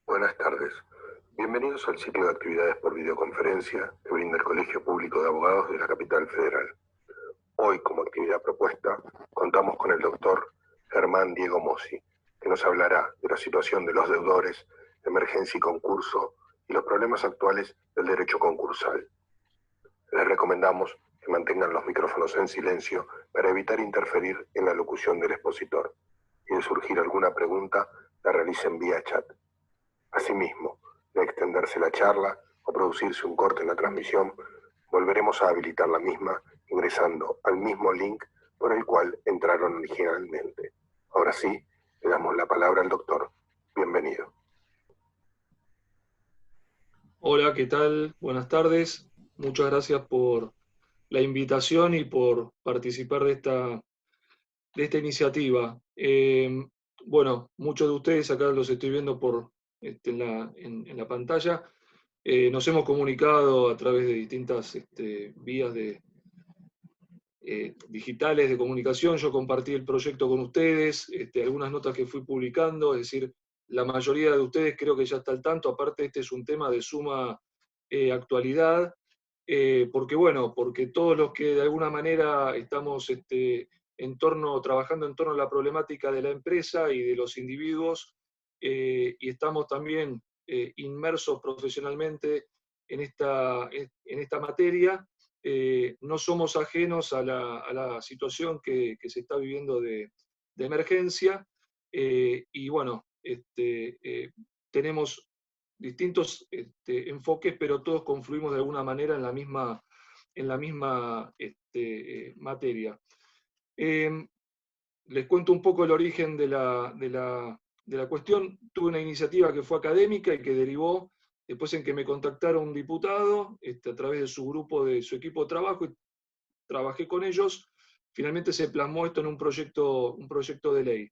Buenas tardes. Bienvenidos al ciclo de actividades por videoconferencia que brinda el Colegio Público de Abogados de la Capital Federal. Hoy, como actividad propuesta, contamos con el doctor Germán Diego Mossi, que nos hablará de la situación de los deudores, emergencia y concurso y los problemas actuales del derecho concursal. Les recomendamos que mantengan los micrófonos en silencio para evitar interferir en la locución del expositor y de surgir alguna pregunta, la realicen vía chat. Asimismo, de extenderse la charla o producirse un corte en la transmisión, volveremos a habilitar la misma ingresando al mismo link por el cual entraron originalmente. Ahora sí, le damos la palabra al doctor. Bienvenido. Hola, ¿qué tal? Buenas tardes. Muchas gracias por la invitación y por participar de esta iniciativa. Bueno, muchos de ustedes acá los estoy viendo en la pantalla. Nos hemos comunicado a través de distintas vías digitales de comunicación. Yo compartí el proyecto con ustedes, algunas notas que fui publicando, es decir, la mayoría de ustedes creo que ya está al tanto. Aparte, este es un tema de suma actualidad, porque todos los que de alguna manera estamos trabajando en torno a la problemática de la empresa y de los individuos, y estamos también inmersos profesionalmente en esta materia, no somos ajenos a la situación que se está viviendo de emergencia, y bueno, tenemos distintos enfoques, pero todos confluimos de alguna manera en la misma materia. Eh, Les cuento un poco el origen de la cuestión. Tuve una iniciativa que fue académica y que derivó después en que me contactara un diputado a través de su grupo, de su equipo de trabajo, y trabajé con ellos. Finalmente se plasmó esto en un proyecto de ley.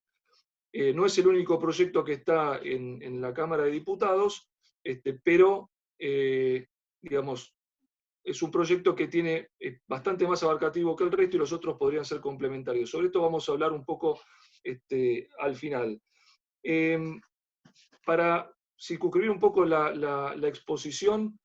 No es el único proyecto que está en la Cámara de Diputados, pero, digamos, es un proyecto que tiene bastante más abarcativo que el resto y los otros podrían ser complementarios. Sobre esto vamos a hablar un poco al final. Eh, para circunscribir un poco la exposición,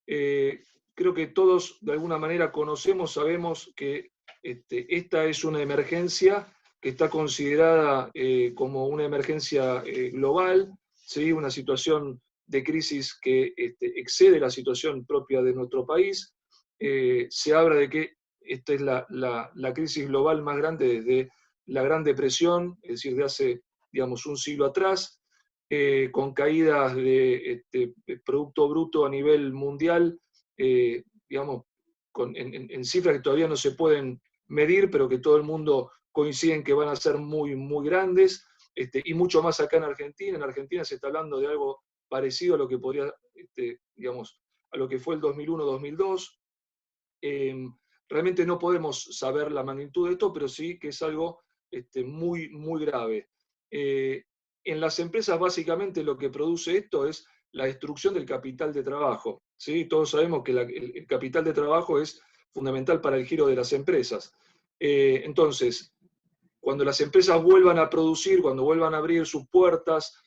eh, creo que todos de alguna manera conocemos, sabemos que esta es una emergencia que está considerada como una emergencia global, ¿sí? Una situación de crisis que excede la situación propia de nuestro país. Se habla de que esta es la crisis global más grande desde la Gran Depresión, es decir, de hace, digamos, un siglo atrás, con caídas de Producto Bruto a nivel mundial, digamos, en cifras que todavía no se pueden medir, pero que todo el mundo coincide en que van a ser muy, muy grandes, y mucho más acá en Argentina. En Argentina se está hablando de algo parecido a lo que podría, digamos, a lo que fue el 2001-2002. Realmente no podemos saber la magnitud de esto, pero sí que es algo muy, muy grave. En las empresas básicamente lo que produce esto es la destrucción del capital de trabajo, ¿sí? Todos sabemos que el capital de trabajo es fundamental para el giro de las empresas. Entonces, cuando las empresas vuelvan a producir, cuando vuelvan a abrir sus puertas,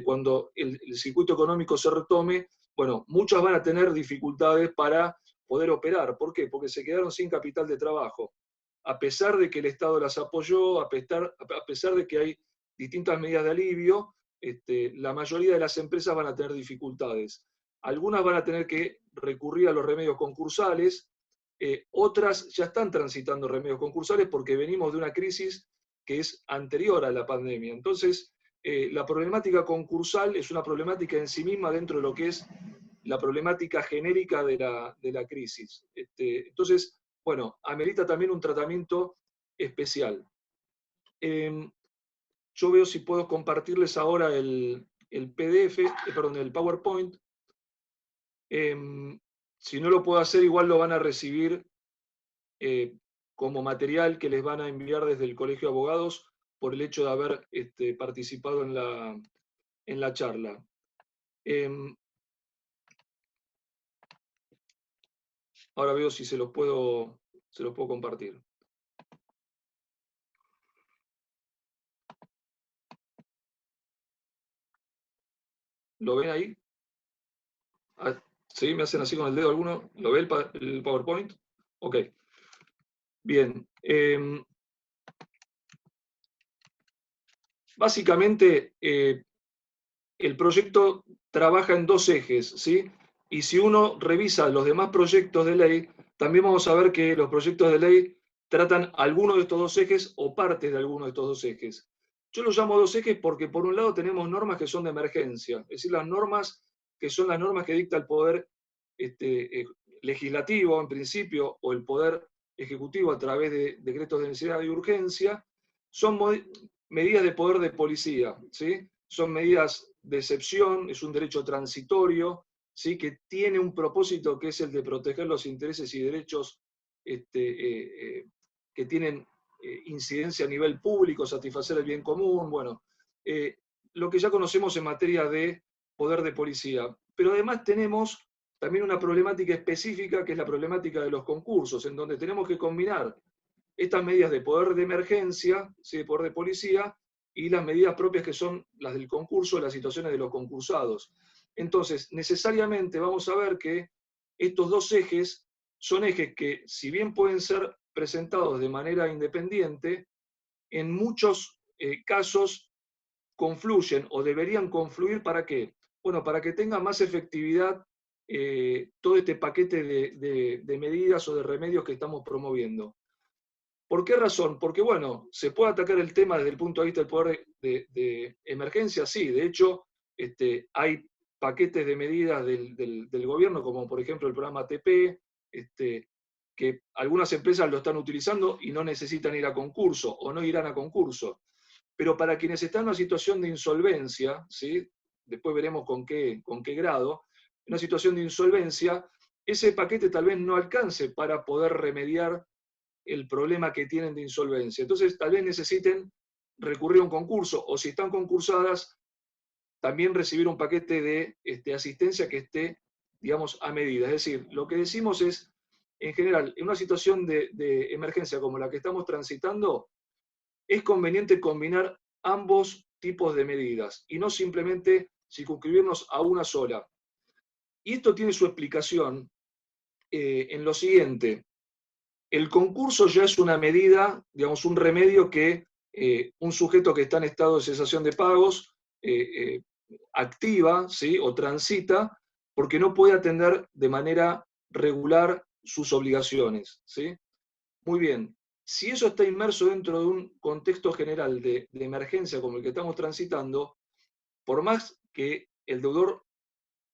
cuando el circuito económico se retome, bueno, muchas van a tener dificultades para poder operar. ¿Por qué? Porque se quedaron sin capital de trabajo. A pesar de que el Estado las apoyó, a pesar de que hay distintas medidas de alivio, la mayoría de las empresas van a tener dificultades. Algunas van a tener que recurrir a los remedios concursales, otras ya están transitando remedios concursales porque venimos de una crisis que es anterior a la pandemia. Entonces, la problemática concursal es una problemática en sí misma dentro de lo que es la problemática genérica de la crisis. Entonces, bueno, amerita también un tratamiento especial. Yo veo si puedo compartirles ahora el PDF, perdón, el PowerPoint. Si no lo puedo hacer, igual lo van a recibir como material que les van a enviar desde el Colegio de Abogados por el hecho de haber participado en la charla. Ahora veo si se los puedo compartir. ¿Lo ven ahí? Ah, ¿sí? ¿Me hacen así con el dedo alguno? ¿Lo ve el PowerPoint? Ok. Bien. Básicamente, el proyecto trabaja en dos ejes, ¿sí? Y si uno revisa los demás proyectos de ley, también vamos a ver que los proyectos de ley tratan alguno de estos dos ejes o partes de alguno de estos dos ejes. Yo los llamo dos ejes porque por un lado tenemos normas que son de emergencia, es decir, las normas que son las normas que dicta el poder legislativo en principio o el poder ejecutivo a través de decretos de necesidad y urgencia, son medidas de poder de policía, ¿sí? Son medidas de excepción, es un derecho transitorio, ¿sí? Que tiene un propósito que es el de proteger los intereses y derechos que tienen incidencia a nivel público, satisfacer el bien común, bueno, lo que ya conocemos en materia de poder de policía. Pero además tenemos también una problemática específica, que es la problemática de los concursos, en donde tenemos que combinar estas medidas de poder de emergencia, ¿sí? De poder de policía, y las medidas propias que son las del concurso, las situaciones de los concursados. Entonces, necesariamente vamos a ver que estos dos ejes son ejes que, si bien pueden ser presentados de manera independiente, en muchos casos confluyen o deberían confluir ¿para qué? Bueno, para que tenga más efectividad todo este paquete de medidas o de remedios que estamos promoviendo. ¿Por qué razón? Porque, bueno, se puede atacar el tema desde el punto de vista del poder de emergencia, sí. De hecho, hay paquetes de medidas del gobierno, como por ejemplo el programa ATP, que algunas empresas lo están utilizando y no necesitan ir a concurso o no irán a concurso. Pero para quienes están en una situación de insolvencia, ¿sí? Después veremos con qué grado, en una situación de insolvencia, ese paquete tal vez no alcance para poder remediar el problema que tienen de insolvencia. Entonces, tal vez necesiten recurrir a un concurso, o si están concursadas, también recibir un paquete de asistencia que esté, digamos, a medida. Es decir, lo que decimos es, en general, en una situación de emergencia como la que estamos transitando, es conveniente combinar ambos tipos de medidas y no simplemente circunscribirnos a una sola. Y esto tiene su explicación en lo siguiente. El concurso ya es una medida, digamos, un remedio que un sujeto que está en estado de cesación de pagos activa, ¿sí? O transita porque no puede atender de manera regular sus obligaciones, ¿sí? Muy bien. Si eso está inmerso dentro de un contexto general de emergencia como el que estamos transitando, por más que el deudor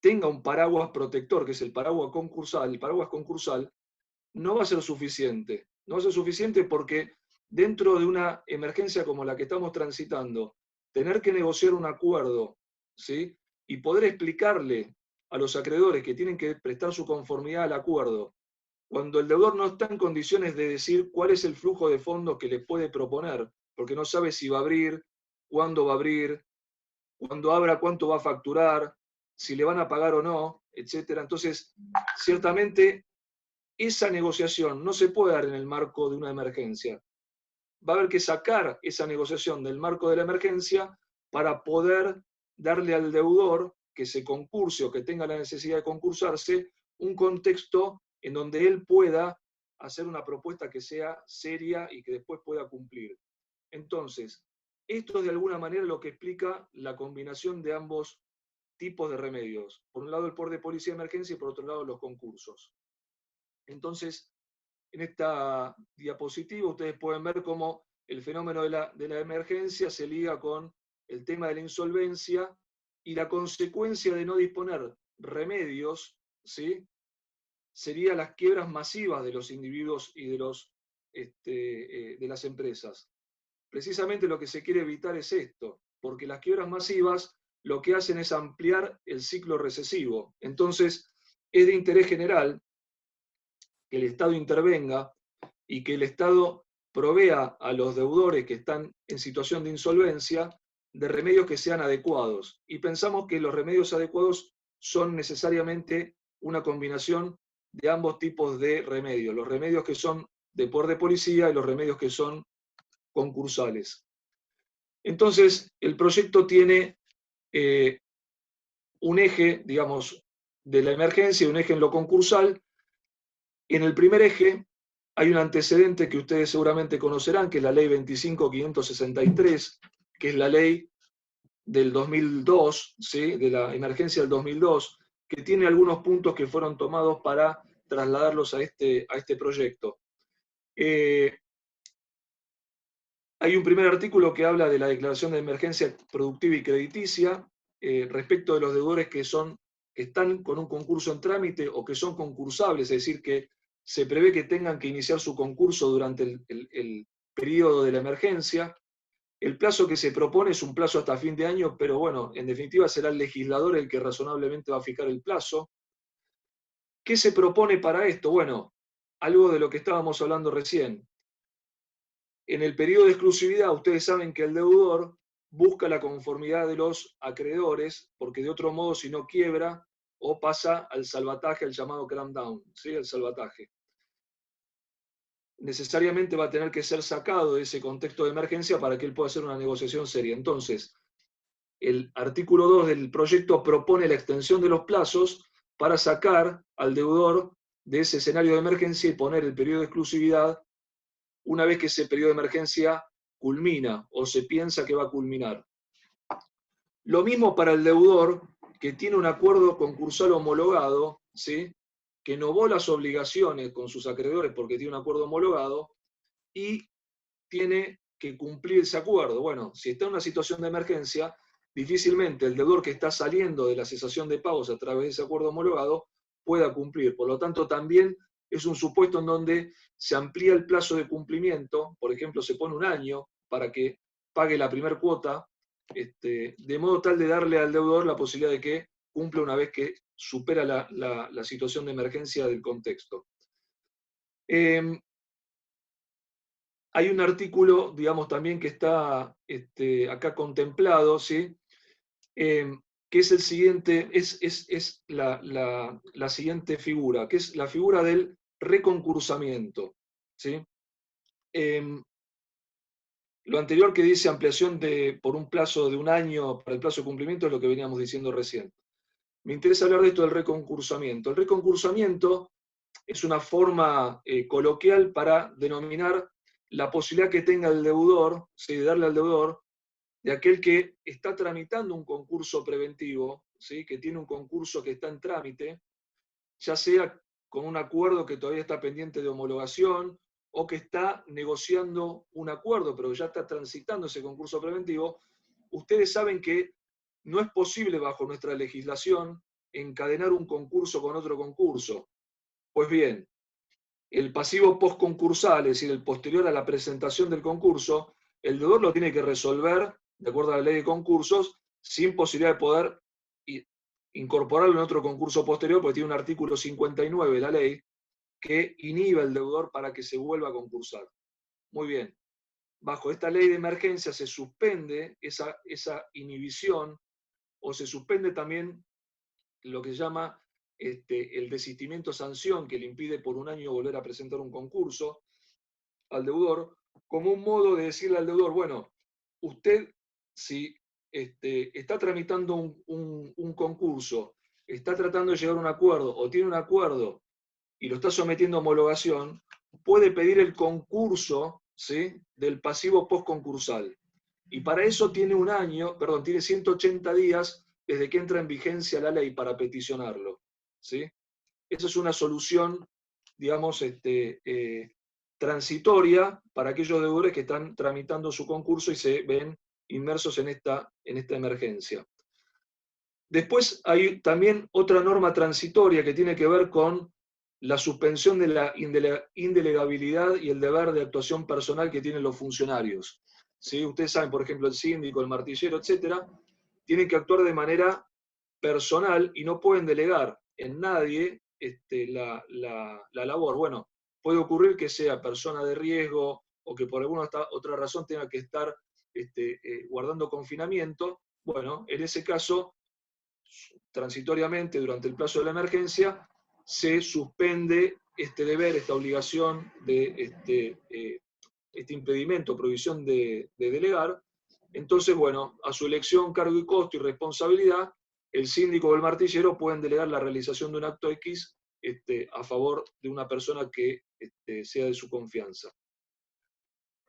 tenga un paraguas protector, que es el paraguas concursal no va a ser suficiente. No va a ser suficiente porque dentro de una emergencia como la que estamos transitando, tener que negociar un acuerdo, ¿sí? Y poder explicarle a los acreedores que tienen que prestar su conformidad al acuerdo, cuando el deudor no está en condiciones de decir cuál es el flujo de fondos que le puede proponer, porque no sabe si va a abrir, cuándo va a abrir, cuando abra cuánto va a facturar, si le van a pagar o no, etc. Entonces, ciertamente esa negociación no se puede dar en el marco de una emergencia. Va a haber que sacar esa negociación del marco de la emergencia para poder darle al deudor que se concurse o que tenga la necesidad de concursarse un contexto en donde él pueda hacer una propuesta que sea seria y que después pueda cumplir. Entonces, esto es de alguna manera lo que explica la combinación de ambos tipos de remedios. Por un lado el poder de policía de emergencia y por otro lado los concursos. Entonces, en esta diapositiva ustedes pueden ver cómo el fenómeno de la emergencia se liga con el tema de la insolvencia y la consecuencia de no disponer remedios, ¿sí? Sería las quiebras masivas de los individuos y de las empresas. Precisamente lo que se quiere evitar es esto, porque las quiebras masivas lo que hacen es ampliar el ciclo recesivo. Entonces, es de interés general que el Estado intervenga y que el Estado provea a los deudores que están en situación de insolvencia de remedios que sean adecuados. Y pensamos que los remedios adecuados son necesariamente una combinación de ambos tipos de remedios, los remedios que son de poder de policía y los remedios que son concursales. Entonces, el proyecto tiene un eje, digamos, de la emergencia y un eje en lo concursal. En el primer eje hay un antecedente que ustedes seguramente conocerán, que es la ley 25.563, que es la ley del 2002, ¿sí? De la emergencia del 2002, que tiene algunos puntos que fueron tomados para trasladarlos a este proyecto. Hay un primer artículo que habla de la declaración de emergencia productiva y crediticia respecto de los deudores que están con un concurso en trámite o que son concursables, es decir, que se prevé que tengan que iniciar su concurso durante el periodo de la emergencia. El plazo que se propone es un plazo hasta fin de año, pero bueno, en definitiva será el legislador el que razonablemente va a fijar el plazo. ¿Qué se propone para esto? Bueno, algo de lo que estábamos hablando recién. En el periodo de exclusividad, ustedes saben que el deudor busca la conformidad de los acreedores, porque de otro modo, si no quiebra, o pasa al salvataje, al llamado cram down, ¿sí? El salvataje. Necesariamente va a tener que ser sacado de ese contexto de emergencia para que él pueda hacer una negociación seria. Entonces, el artículo 2 del proyecto propone la extensión de los plazos para sacar al deudor de ese escenario de emergencia y poner el periodo de exclusividad una vez que ese periodo de emergencia culmina o se piensa que va a culminar. Lo mismo para el deudor que tiene un acuerdo concursal homologado, ¿sí? Que novó las obligaciones con sus acreedores porque tiene un acuerdo homologado y tiene que cumplir ese acuerdo. Bueno, si está en una situación de emergencia, difícilmente el deudor que está saliendo de la cesación de pagos a través de ese acuerdo homologado pueda cumplir. Por lo tanto, también es un supuesto en donde se amplía el plazo de cumplimiento, por ejemplo, se pone un año para que pague la primera cuota, de modo tal de darle al deudor la posibilidad de que cumpla una vez que supera la situación de emergencia del contexto. Hay un artículo, digamos, también que está acá contemplado, ¿sí? Que es el siguiente, es la siguiente figura, que es la figura del reconcursamiento, ¿sí? Lo anterior que dice ampliación por un plazo de un año para el plazo de cumplimiento es lo que veníamos diciendo recién. Me interesa hablar de esto del reconcursamiento. El reconcursamiento es una forma coloquial para denominar la posibilidad que tenga el deudor, ¿sí? De darle al deudor, de aquel que está tramitando un concurso preventivo, ¿sí? Que tiene un concurso que está en trámite, ya sea con un acuerdo que todavía está pendiente de homologación o que está negociando un acuerdo, pero ya está transitando ese concurso preventivo. Ustedes saben que no es posible bajo nuestra legislación encadenar un concurso con otro concurso. Pues bien, el pasivo postconcursal, es decir, el posterior a la presentación del concurso, el deudor lo tiene que resolver, de acuerdo a la ley de concursos, sin posibilidad de poder incorporarlo en otro concurso posterior, porque tiene un artículo 59 de la ley que inhibe al deudor para que se vuelva a concursar. Muy bien. Bajo esta ley de emergencia se suspende esa inhibición o se suspende también lo que se llama el desistimiento sanción que le impide por un año volver a presentar un concurso al deudor, como un modo de decirle al deudor, bueno, usted si está tramitando un concurso, está tratando de llegar a un acuerdo o tiene un acuerdo y lo está sometiendo a homologación, puede pedir el concurso, ¿sí? Del pasivo postconcursal. Y para eso tiene tiene 180 días desde que entra en vigencia la ley para peticionarlo, ¿sí? Esa es una solución, digamos, transitoria para aquellos deudores que están tramitando su concurso y se ven inmersos en esta emergencia. Después hay también otra norma transitoria que tiene que ver con la suspensión de la indelegabilidad y el deber de actuación personal que tienen los funcionarios. ¿Sí? Ustedes saben, por ejemplo, el síndico, el martillero, etcétera, tienen que actuar de manera personal y no pueden delegar en nadie la labor. Bueno, puede ocurrir que sea persona de riesgo o que por alguna otra razón tenga que estar guardando confinamiento. Bueno, en ese caso, transitoriamente, durante el plazo de la emergencia, se suspende este deber, esta obligación de este impedimento, prohibición de delegar. Entonces, bueno, a su elección, cargo y costo y responsabilidad, el síndico o el martillero pueden delegar la realización de un acto X a favor de una persona que sea de su confianza.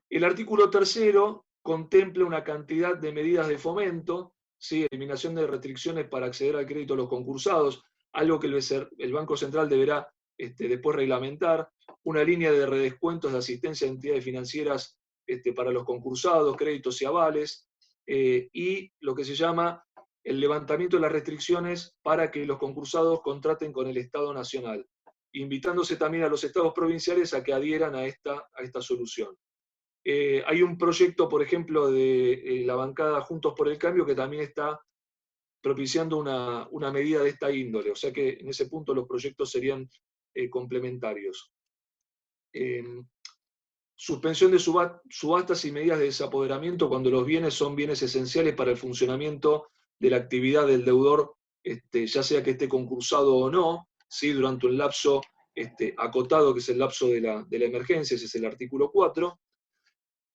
El artículo 3º contempla una cantidad de medidas de fomento, ¿sí? Eliminación de restricciones para acceder al crédito a los concursados, algo que el Banco Central deberá después reglamentar, una línea de redescuentos de asistencia a entidades financieras para los concursados, créditos y avales, y lo que se llama el levantamiento de las restricciones para que los concursados contraten con el Estado Nacional, invitándose también a los estados provinciales a que adhieran a esta solución. Hay un proyecto, por ejemplo, de la bancada Juntos por el Cambio que también está propiciando una medida de esta índole, o sea que en ese punto los proyectos serían complementarios. Suspensión de subastas y medidas de desapoderamiento cuando los bienes son bienes esenciales para el funcionamiento de la actividad del deudor, ya sea que esté concursado o no, ¿sí? Durante un lapso acotado, que es el lapso de la emergencia, ese es el artículo 4.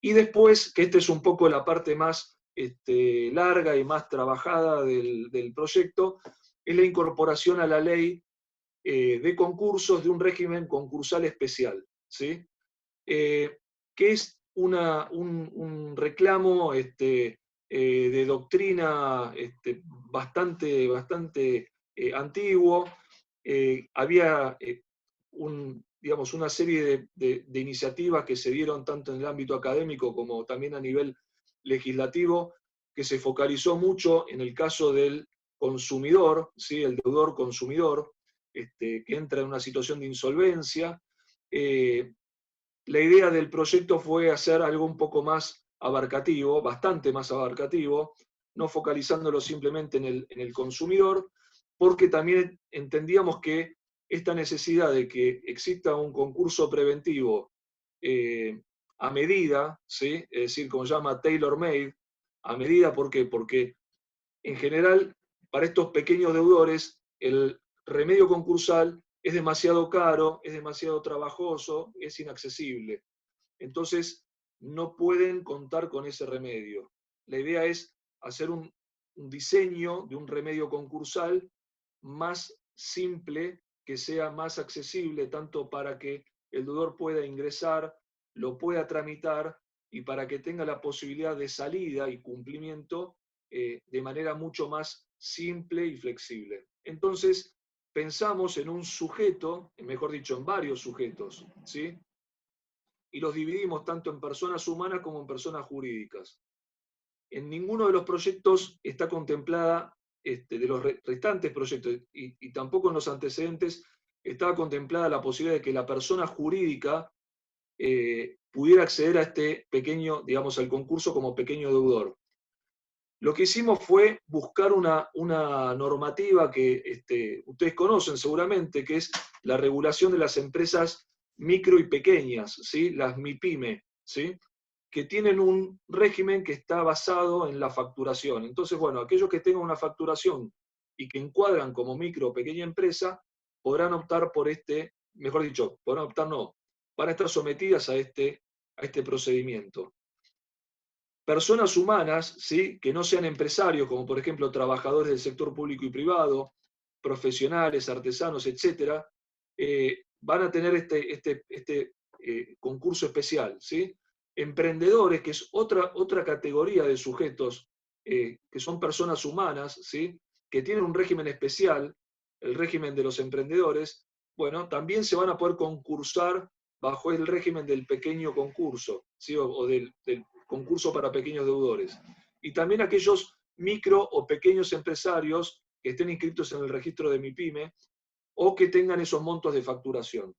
Y después, que esta es un poco la parte más larga y más trabajada del proyecto, es la incorporación a la ley de concursos de un régimen concursal especial, ¿sí? Que es un reclamo de doctrina bastante antiguo. Había digamos, una serie de iniciativas que se dieron tanto en el ámbito académico como también a nivel legislativo, que se focalizó mucho en el caso del consumidor, ¿sí? El deudor consumidor, que entra en una situación de insolvencia. La idea del proyecto fue hacer algo un poco más abarcativo, bastante más abarcativo, no focalizándolo simplemente en el consumidor, porque también entendíamos que esta necesidad de que exista un concurso preventivo a medida, ¿sí? Es decir, como se llama tailor-made, a medida, ¿por qué? Porque en general, para estos pequeños deudores, el remedio concursal es demasiado caro, es demasiado trabajoso, es inaccesible. Entonces, no pueden contar con ese remedio. La idea es hacer un diseño de un remedio concursal más simple, que sea más accesible, tanto para que el deudor pueda ingresar, lo pueda tramitar y para que tenga la posibilidad de salida y cumplimiento de manera mucho más simple y flexible. Entonces, pensamos en un sujeto, mejor dicho, en varios sujetos, ¿sí? Y los dividimos tanto en personas humanas como en personas jurídicas. En ninguno de los proyectos está contemplada, de los restantes proyectos, y tampoco en los antecedentes, estaba contemplada la posibilidad de que la persona jurídica pudiera acceder a este pequeño, digamos, al concurso como pequeño deudor. Lo que hicimos fue buscar una normativa que ustedes conocen seguramente, que es la regulación de las empresas micro y pequeñas, ¿sí? Las MIPYME, ¿sí? Que tienen un régimen que está basado en la facturación. Entonces, bueno, aquellos que tengan una facturación y que encuadran como micro o pequeña empresa, podrán optar por mejor dicho, podrán optar no, van a estar sometidas a este procedimiento. Personas humanas, ¿sí? Que no sean empresarios, como por ejemplo trabajadores del sector público y privado, profesionales, artesanos, etc., van a tener este concurso especial, ¿sí? Emprendedores, que es otra categoría de sujetos, que son personas humanas, ¿sí? Que tienen un régimen especial, el régimen de los emprendedores, bueno, también se van a poder concursar bajo el régimen del pequeño concurso, ¿sí? o del concurso para pequeños deudores. Y también aquellos micro o pequeños empresarios que estén inscritos en el registro de MIPYME o que tengan esos montos de facturación.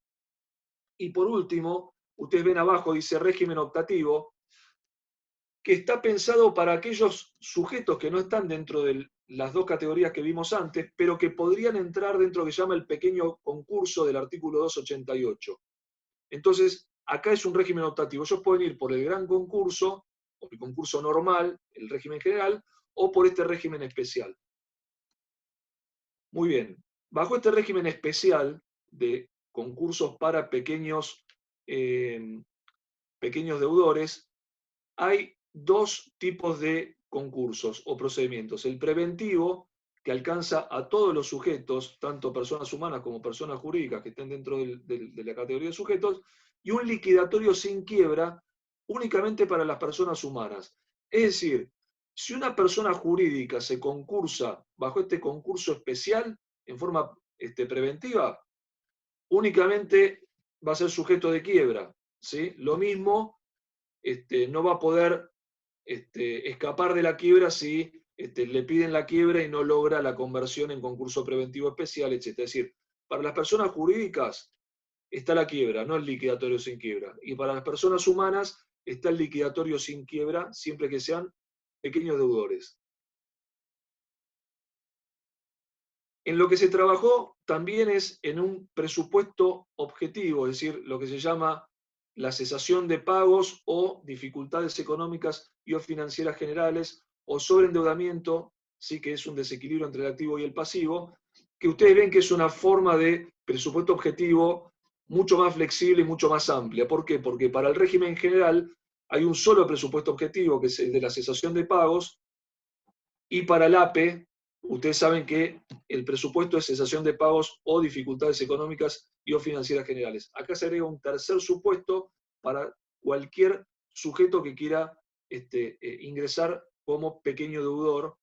Y por último, ustedes ven abajo, dice régimen optativo, que está pensado para aquellos sujetos que no están dentro de las dos categorías que vimos antes, pero que podrían entrar dentro de lo que se llama el pequeño concurso del artículo 288. Entonces, acá es un régimen optativo. Ellos pueden ir por el gran concurso, o el concurso normal, el régimen general, o por este régimen especial. Muy bien. Bajo este régimen especial de concursos para pequeños deudores, hay dos tipos de concursos o procedimientos. El preventivo, que alcanza a todos los sujetos, tanto personas humanas como personas jurídicas que estén dentro de la categoría de sujetos, y un liquidatorio sin quiebra únicamente para las personas humanas. Es decir, si una persona jurídica se concursa bajo este concurso especial en forma preventiva, únicamente va a ser sujeto de quiebra, ¿sí? Lo mismo, no va a poder escapar de la quiebra si le piden la quiebra y no logra la conversión en concurso preventivo especial, etc. Es decir, para las personas jurídicas está la quiebra, no el liquidatorio sin quiebra. Y para las personas humanas está el liquidatorio sin quiebra, siempre que sean pequeños deudores. En lo que se trabajó también es en un presupuesto objetivo, es decir, lo que se llama la cesación de pagos o dificultades económicas y o financieras generales o sobreendeudamiento, sí que es un desequilibrio entre el activo y el pasivo, que ustedes ven que es una forma de presupuesto objetivo mucho más flexible y mucho más amplia. ¿Por qué? Porque para el régimen general hay un solo presupuesto objetivo, que es el de la cesación de pagos, y para el APE, ustedes saben que el presupuesto es cesación de pagos o dificultades económicas y o financieras generales. Acá se agrega un tercer supuesto para cualquier sujeto que quiera ingresar como pequeño deudor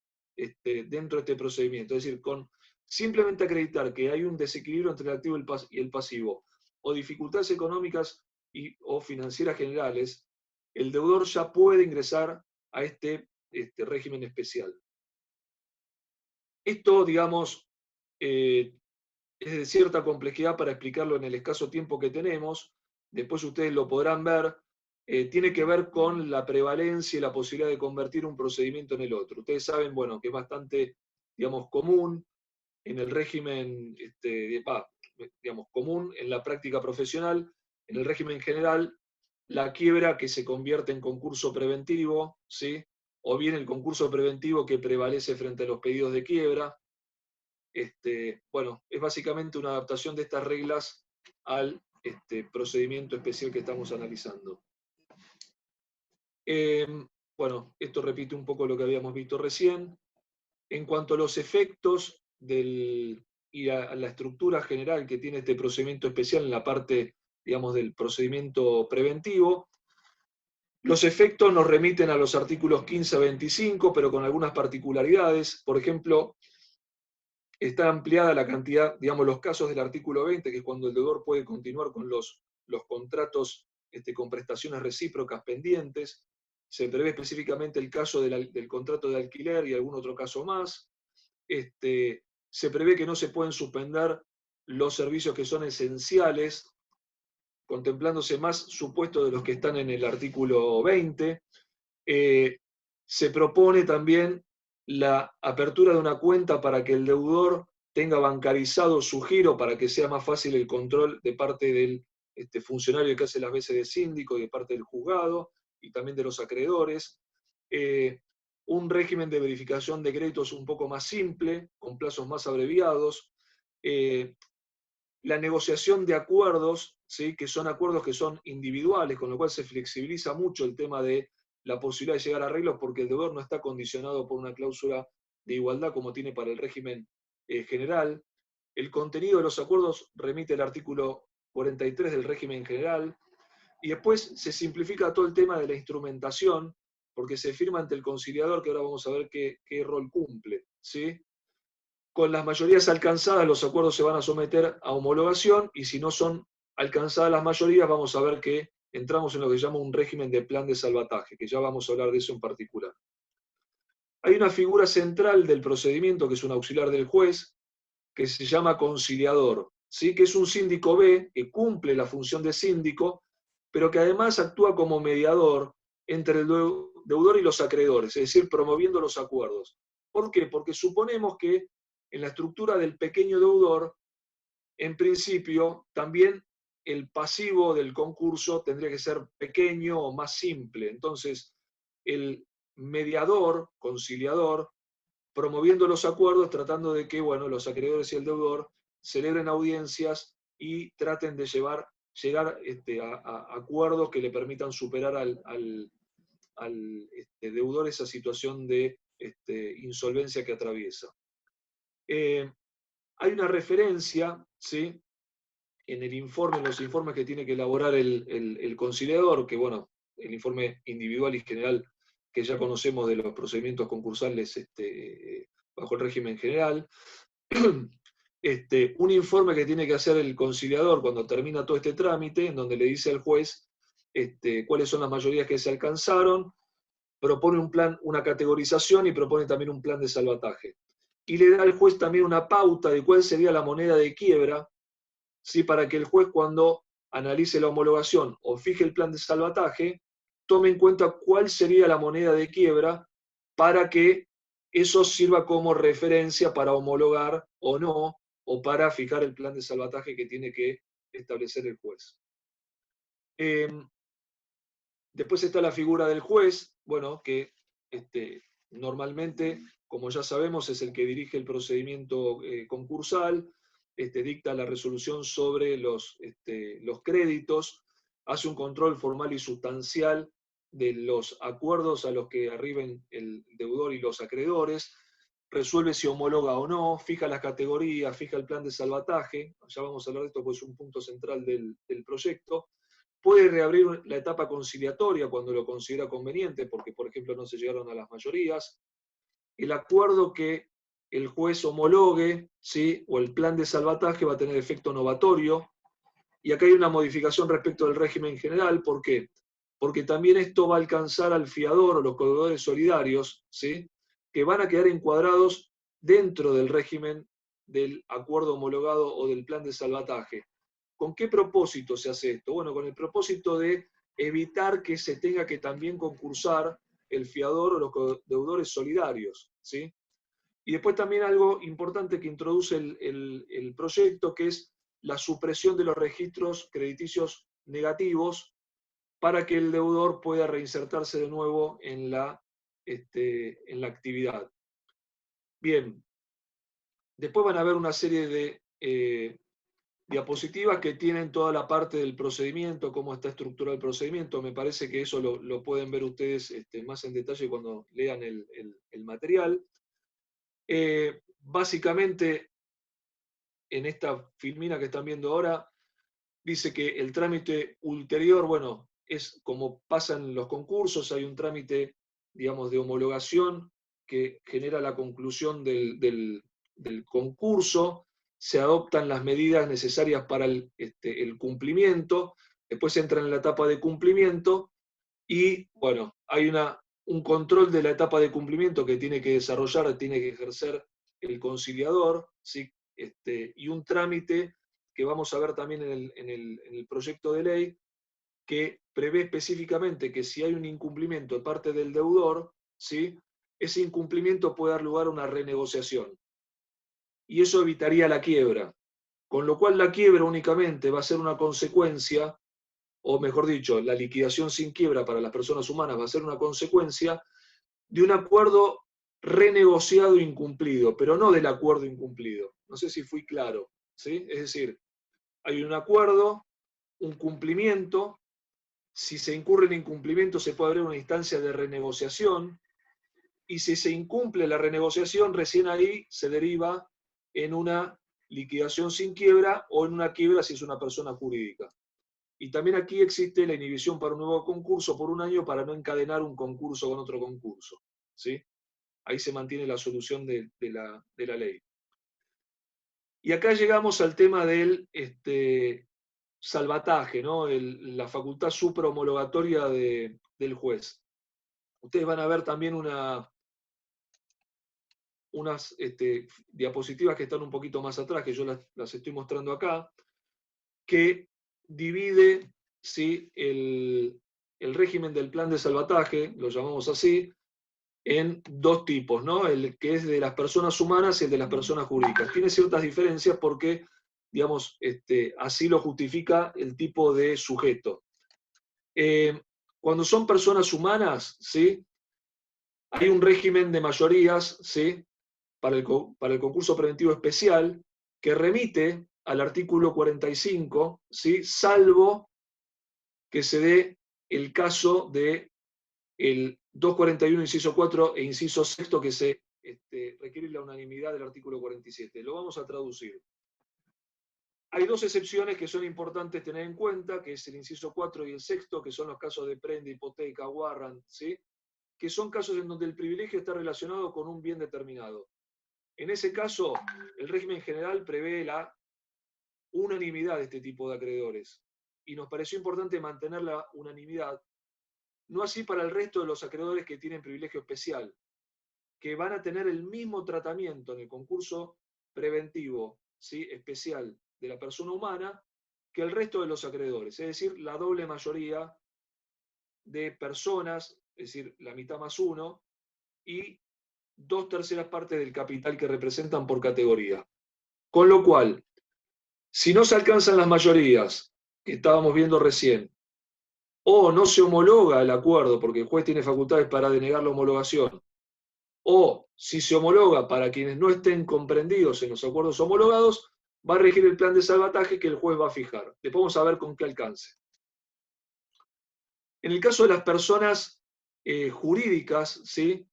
dentro de este procedimiento. Es decir, con simplemente acreditar que hay un desequilibrio entre el activo y el pasivo o dificultades económicas o financieras generales, el deudor ya puede ingresar a este régimen especial. Esto, digamos, es de cierta complejidad para explicarlo en el escaso tiempo que tenemos. Después ustedes lo podrán ver. Tiene que ver con la prevalencia y la posibilidad de convertir un procedimiento en el otro. Ustedes saben, bueno, que es bastante, digamos, común en el régimen, digamos, común en la práctica profesional, en el régimen general, la quiebra que se convierte en concurso preventivo, ¿sí? O bien el concurso preventivo que prevalece frente a los pedidos de quiebra. Bueno, es básicamente una adaptación de estas reglas al procedimiento especial que estamos analizando. Bueno, esto repite un poco lo que habíamos visto recién. En cuanto a los efectos y a la estructura general que tiene este procedimiento especial en la parte, digamos, del procedimiento preventivo, los efectos nos remiten a los artículos 15 a 25, pero con algunas particularidades. Por ejemplo, está ampliada la cantidad, digamos, los casos del artículo 20, que es cuando el deudor puede continuar con los contratos con prestaciones recíprocas pendientes. Se prevé específicamente el caso del contrato de alquiler y algún otro caso más. Se prevé que no se pueden suspender los servicios que son esenciales, contemplándose más supuestos de los que están en el artículo 20. Se propone también la apertura de una cuenta para que el deudor tenga bancarizado su giro para que sea más fácil el control de parte del funcionario que hace las veces de síndico y de parte del juzgado y también de los acreedores. Un régimen de verificación de créditos un poco más simple, con plazos más abreviados. La negociación de acuerdos, ¿sí? Que son acuerdos que son individuales, con lo cual se flexibiliza mucho el tema de la posibilidad de llegar a arreglos porque el deudor no está condicionado por una cláusula de igualdad como tiene para el régimen general. El contenido de los acuerdos remite al artículo 43 del régimen general. Y después se simplifica todo el tema de la instrumentación, porque se firma ante el conciliador, que ahora vamos a ver qué rol cumple, ¿sí? Con las mayorías alcanzadas, los acuerdos se van a someter a homologación, y si no son alcanzadas las mayorías, vamos a ver que entramos en lo que se llama un régimen de plan de salvataje, que ya vamos a hablar de eso en particular. Hay una figura central del procedimiento, que es un auxiliar del juez, que se llama conciliador, ¿sí? Que es un síndico B, que cumple la función de síndico, pero que además actúa como mediador entre el deudor y los acreedores, es decir, promoviendo los acuerdos. ¿Por qué? Porque suponemos que en la estructura del pequeño deudor, en principio, también el pasivo del concurso tendría que ser pequeño o más simple. Entonces, el mediador, conciliador, promoviendo los acuerdos, tratando de que, bueno, los acreedores y el deudor celebren audiencias y traten de llegar a acuerdos que le permitan superar al deudor esa situación de insolvencia que atraviesa. Hay una referencia, ¿sí?, en el informe, en los informes que tiene que elaborar el conciliador, que bueno, el informe individual y general que ya conocemos de los procedimientos concursales bajo el régimen general, un informe que tiene que hacer el conciliador cuando termina todo este trámite, en donde le dice al juez cuáles son las mayorías que se alcanzaron, propone un plan, una categorización y propone también un plan de salvataje. Y le da al juez también una pauta de cuál sería la moneda de quiebra, ¿sí?, para que el juez, cuando analice la homologación o fije el plan de salvataje, tome en cuenta cuál sería la moneda de quiebra para que eso sirva como referencia para homologar o no, o para fijar el plan de salvataje que tiene que establecer el juez. Después está la figura del juez, bueno, que normalmente, como ya sabemos, es el que dirige el procedimiento concursal, dicta la resolución sobre los créditos, hace un control formal y sustancial de los acuerdos a los que arriben el deudor y los acreedores, resuelve si homologa o no, fija las categorías, fija el plan de salvataje, ya vamos a hablar de esto, pues es un punto central del proyecto. Puede reabrir la etapa conciliatoria cuando lo considera conveniente, porque, por ejemplo, no se llegaron a las mayorías. El acuerdo que el juez homologue, ¿sí?, o el plan de salvataje va a tener efecto novatorio. Y acá hay una modificación respecto del régimen general. ¿Por qué? Porque también esto va a alcanzar al fiador o los deudores solidarios, ¿sí?, que van a quedar encuadrados dentro del régimen del acuerdo homologado o del plan de salvataje. ¿Con qué propósito se hace esto? Bueno, con el propósito de evitar que se tenga que también concursar el fiador o los deudores solidarios, ¿sí? Y después también algo importante que introduce el proyecto, que es la supresión de los registros crediticios negativos para que el deudor pueda reinsertarse de nuevo en la actividad. Bien, después van a haber una serie de diapositivas que tienen toda la parte del procedimiento, cómo está estructurado el procedimiento. Me parece que eso lo pueden ver ustedes más en detalle cuando lean el material. Básicamente, en esta filmina que están viendo ahora, dice que el trámite ulterior, bueno, es como pasa en los concursos, hay un trámite, digamos, de homologación que genera la conclusión del concurso, se adoptan las medidas necesarias para el cumplimiento, después entra en la etapa de cumplimiento y, bueno, hay un control de la etapa de cumplimiento que tiene que desarrollar, tiene que ejercer el conciliador, ¿sí?, y un trámite que vamos a ver también en el proyecto de ley, que prevé específicamente que si hay un incumplimiento de parte del deudor, ¿sí?, ese incumplimiento puede dar lugar a una renegociación. Y eso evitaría la quiebra. Con lo cual la quiebra únicamente va a ser una consecuencia, o mejor dicho, la liquidación sin quiebra para las personas humanas va a ser una consecuencia de un acuerdo renegociado e incumplido, pero no del acuerdo incumplido. No sé si fui claro, ¿sí? Es decir, hay un acuerdo, un cumplimiento, si se incurre en incumplimiento se puede abrir una instancia de renegociación, y si se incumple la renegociación, recién ahí se deriva en una liquidación sin quiebra o en una quiebra si es una persona jurídica. Y también aquí existe la inhibición para un nuevo concurso por un año para no encadenar un concurso con otro concurso, ¿sí? Ahí se mantiene la solución de la ley. Y acá llegamos al tema del salvataje, ¿no? La facultad suprahomologatoria del juez. Ustedes van a ver también unas diapositivas que están un poquito más atrás, que yo las estoy mostrando acá, que divide, ¿sí?, el régimen del plan de salvataje, lo llamamos así, en dos tipos, ¿no? El que es de las personas humanas y el de las personas jurídicas. Tiene ciertas diferencias porque, digamos, así lo justifica el tipo de sujeto. Cuando son personas humanas, ¿sí?, hay un régimen de mayorías, ¿sí?, para el concurso preventivo especial, que remite al artículo 45, ¿sí?, salvo que se dé el caso de el 241, inciso 4 e inciso 6, que se requiere la unanimidad del artículo 47. Lo vamos a traducir. Hay dos excepciones que son importantes tener en cuenta, que es el inciso 4 y el sexto, que son los casos de prenda, hipoteca, warrant, ¿sí? Que son casos en donde el privilegio está relacionado con un bien determinado. En ese caso, el régimen general prevé la unanimidad de este tipo de acreedores. Y nos pareció importante mantener la unanimidad, no así para el resto de los acreedores que tienen privilegio especial, que van a tener el mismo tratamiento en el concurso preventivo, ¿sí? Especial de la persona humana que el resto de los acreedores, es decir, la doble mayoría de personas, es decir, la mitad más uno, y 2/3 partes del capital que representan por categoría. Con lo cual, si no se alcanzan las mayorías que estábamos viendo recién, o no se homologa el acuerdo porque el juez tiene facultades para denegar la homologación, o si se homologa para quienes no estén comprendidos en los acuerdos homologados, va a regir el plan de salvataje que el juez va a fijar. Después vamos a ver con qué alcance. En el caso de las personas jurídicas, ¿sí?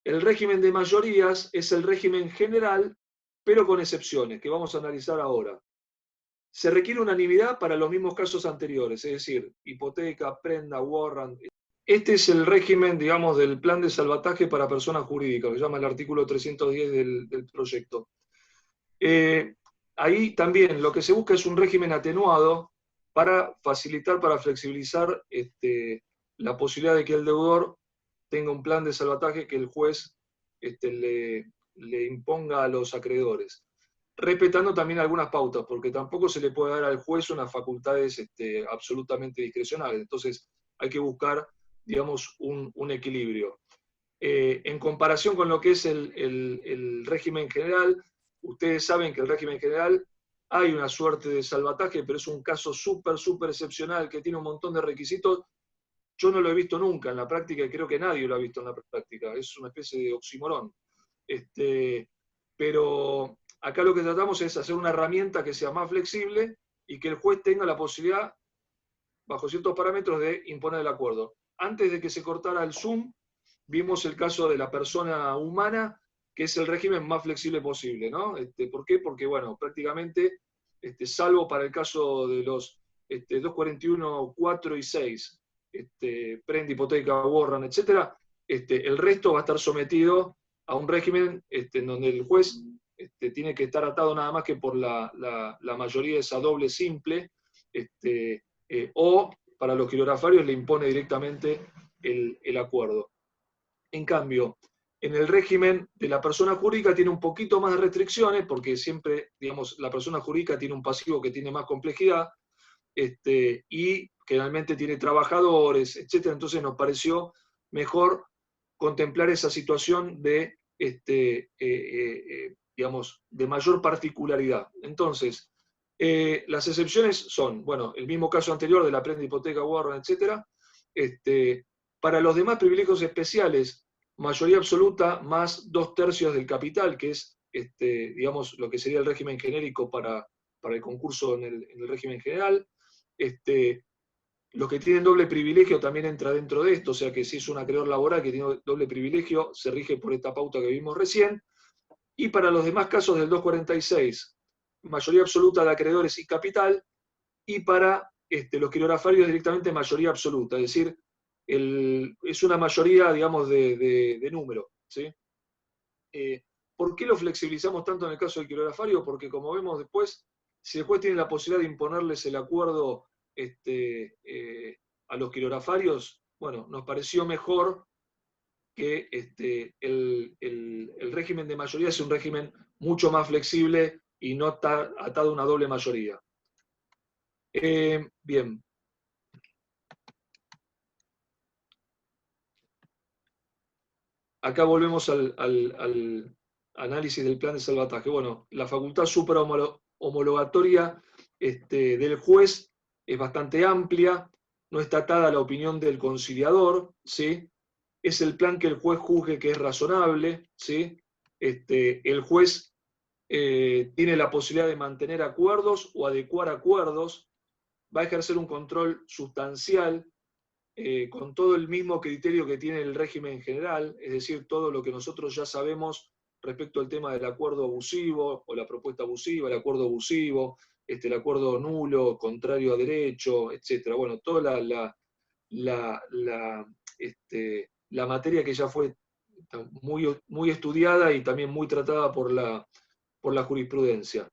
El régimen de mayorías es el régimen general, pero con excepciones, que vamos a analizar ahora. Se requiere unanimidad para los mismos casos anteriores, es decir, hipoteca, prenda, warrant. Este es el régimen, digamos, del plan de salvataje para personas jurídicas, que se llama el artículo 310 del proyecto. Ahí también lo que se busca es un régimen atenuado para facilitar, para flexibilizar la posibilidad de que el deudor tenga un plan de salvataje que el juez le imponga a los acreedores, respetando también algunas pautas, porque tampoco se le puede dar al juez unas facultades absolutamente discrecionales. Entonces hay que buscar, digamos, un equilibrio. En comparación con lo que es el régimen general, ustedes saben que el régimen general hay una suerte de salvataje, pero es un caso súper excepcional que tiene un montón de requisitos. Yo no lo he visto nunca en la práctica y creo que nadie lo ha visto en la práctica. Es una especie de oxímoron. Pero acá lo que tratamos es hacer una herramienta que sea más flexible y que el juez tenga la posibilidad, bajo ciertos parámetros, de imponer el acuerdo. Antes de que se cortara el Zoom, vimos el caso de la persona humana, que es el régimen más flexible posible, ¿no? ¿Por qué? Porque, bueno, prácticamente, salvo para el caso de los 241, 4 y 6, prenda, hipoteca, warrant, etc., el resto va a estar sometido a un régimen en donde el juez tiene que estar atado nada más que por la mayoría de esa doble simple, o para los quirografarios le impone directamente el acuerdo. En cambio, en el régimen de la persona jurídica tiene un poquito más de restricciones, porque siempre, digamos, la persona jurídica tiene un pasivo que tiene más complejidad, y generalmente tiene trabajadores, etc. Entonces nos pareció mejor contemplar esa situación de, digamos, de mayor particularidad. Entonces, las excepciones son, bueno, el mismo caso anterior de la prenda, hipoteca, warrant, etc. Para los demás privilegios especiales, mayoría absoluta más 2/3 del capital, que es, digamos, lo que sería el régimen genérico para el concurso en el régimen general. Los que tienen doble privilegio también entra dentro de esto, o sea que si es un acreedor laboral que tiene doble privilegio, se rige por esta pauta que vimos recién. Y para los demás casos del 246, mayoría absoluta de acreedores y capital, y para los quirografarios directamente mayoría absoluta, es decir, es una mayoría, digamos, de número, ¿sí? ¿Por qué lo flexibilizamos tanto en el caso del quirografario? Porque como vemos después, si el juez tiene la posibilidad de imponerles el acuerdo a los quirografarios, bueno, nos pareció mejor que el régimen de mayoría es un régimen mucho más flexible y no está atado a una doble mayoría. Bien. Acá volvemos al análisis del plan de salvataje. Bueno, la facultad suprahomologatoria del juez es bastante amplia, no está atada a la opinión del conciliador, ¿sí? Es el plan que el juez juzgue que es razonable, ¿sí? El juez tiene la posibilidad de mantener acuerdos o adecuar acuerdos, va a ejercer un control sustancial, con todo el mismo criterio que tiene el régimen general, es decir, todo lo que nosotros ya sabemos respecto al tema del acuerdo abusivo o la propuesta abusiva, el acuerdo abusivo, el acuerdo nulo, contrario a derecho, etc. Bueno, toda la materia que ya fue muy estudiada y también muy tratada por la jurisprudencia.